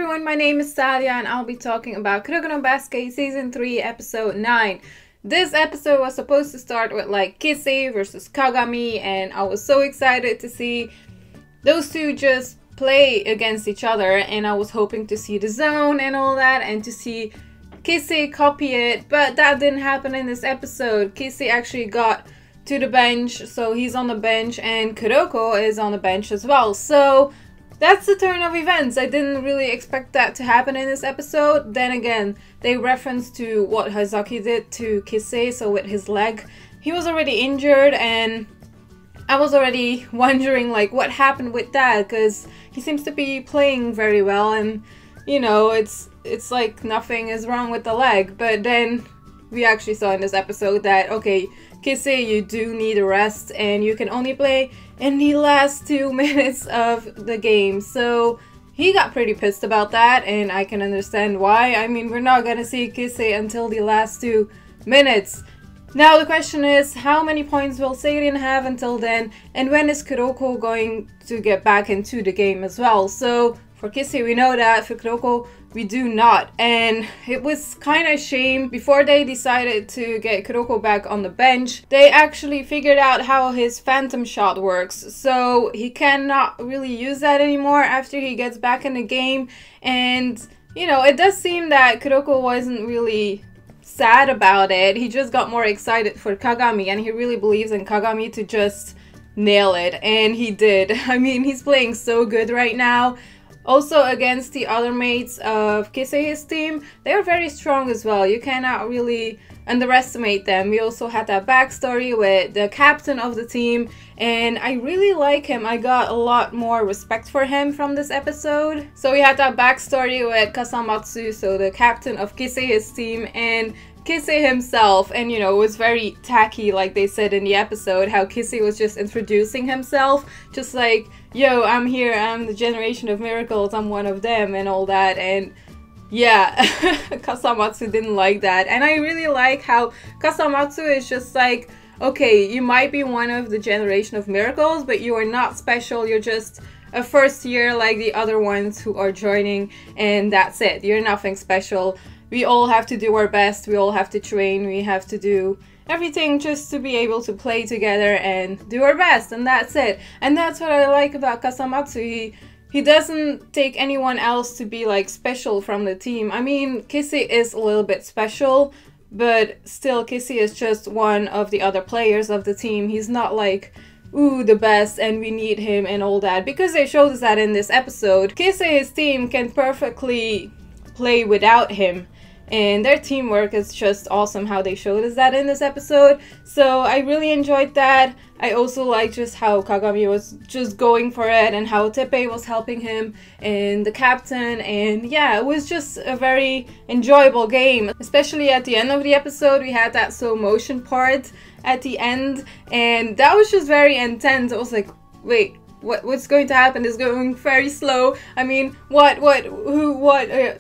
everyone, my name is Thalia and I'll be talking about Kuroko no Basket Season 3 Episode 9. This episode was supposed to start with like Kise versus Kagami, and I was so excited to see those two just play against each other, and I was hoping to see the zone and all that and to see Kise copy it, but that didn't happen in this episode. Kise actually got to the bench, so he's on the bench, and Kuroko is on the bench as well. So that's the turn of events. I didn't really expect that to happen in this episode. Then again, they referenced to what Haizaki did to Kise, so with his leg. He was already injured, and I was already wondering like what happened with that, because he seems to be playing very well, and you know, it's like nothing is wrong with the leg. But then we actually saw in this episode that, okay, Kise, you do need a rest, and you can only play in the last 2 minutes of the game. So he got pretty pissed about that, and I can understand why. I mean, we're not gonna see Kise until the last 2 minutes. Now the question is, how many points will Seirin have until then, and when is Kuroko going to get back into the game as well? So for Kise we know that, for Kuroko we do not, and it was kind of a shame. Before they decided to get Kuroko back on the bench, they actually figured out how his phantom shot works, so he cannot really use that anymore after he gets back in the game. And you know, it does seem that Kuroko wasn't really sad about it. He just got more excited for Kagami, and he really believes in Kagami to just nail it, and he did. I mean, he's playing so good right now. Also, against the other mates of Kise's team, they are very strong as well. You cannot really underestimate them. We also had that backstory with the captain of the team, and I really like him. I got a lot more respect for him from this episode. So we had that backstory with Kasamatsu, so the captain of Kise's team, and Kise himself, and you know, it was very tacky, like they said in the episode, how Kise was just introducing himself, just like, yo, I'm here, I'm the generation of miracles, I'm one of them, and all that. And yeah, Kasamatsu didn't like that, and I really like how Kasamatsu is just like, okay, you might be one of the generation of miracles, but you are not special, you're just a first year like the other ones who are joining, and that's it, you're nothing special. We all have to do our best, we all have to train, we have to do everything just to be able to play together and do our best, and that's it. And that's what I like about Kasamatsu. He doesn't take anyone else to be like special from the team. I mean, Kise is a little bit special, but still Kise is just one of the other players of the team. He's not like, ooh, the best and we need him and all that, because they showed us that in this episode. Kise's team can perfectly play without him, and their teamwork is just awesome how they showed us that in this episode. So I really enjoyed that. I also like just how Kagami was just going for it, and how Teppei was helping him, and the captain, and yeah, it was just a very enjoyable game. Especially at the end of the episode, we had that slow motion part at the end, and that was just very intense. I was like, wait, what's going to happen? It's going very slow. I mean,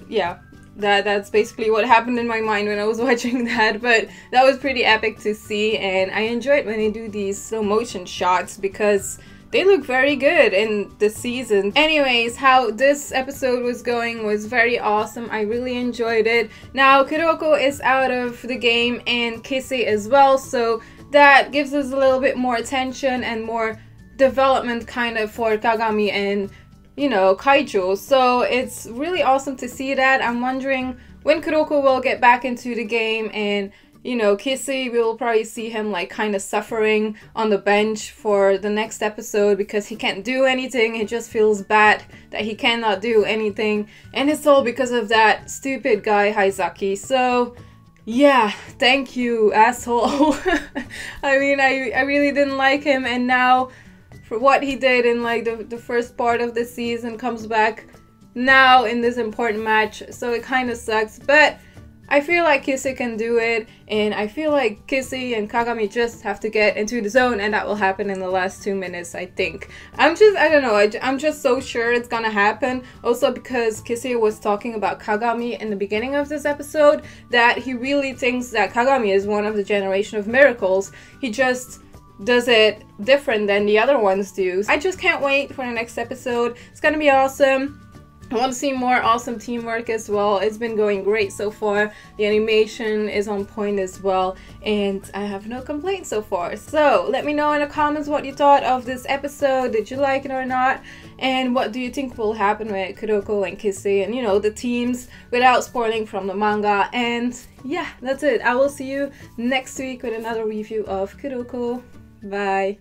yeah. That's basically what happened in my mind when I was watching that, but that was pretty epic to see, and I enjoyed when they do these slow motion shots because they look very good in the season. Anyways, how this episode was going was very awesome. I really enjoyed it. Now Kuroko is out of the game, and Kise as well, so that gives us a little bit more attention and more development kind of for Kagami and, you know, Kaijo. So it's really awesome to see that. I'm wondering when Kuroko will get back into the game, and you know, Kise, we will probably see him like kind of suffering on the bench for the next episode because he can't do anything. It just feels bad that he cannot do anything, and it's all because of that stupid guy Haizaki. So yeah, thank you, asshole. I mean, I really didn't like him, and now for what he did in like the first part of the season comes back now in this important match, so it kind of sucks. But I feel like Kise can do it, and I feel like Kise and Kagami just have to get into the zone, and that will happen in the last 2 minutes, I think. I don't know, I'm just so sure it's gonna happen. Also because Kise was talking about Kagami in the beginning of this episode, that he really thinks that Kagami is one of the generation of miracles. He just does it different than the other ones do. I just can't wait for the next episode. It's gonna be awesome. I want to see more awesome teamwork as well. It's been going great so far. The animation is on point as well, and I have no complaints so far. So let me know in the comments what you thought of this episode. Did you like it or not? And what do you think will happen with Kuroko and Kise and, you know, the teams, without spoiling from the manga. And yeah, that's it. I will see you next week with another review of Kuroko. Bye.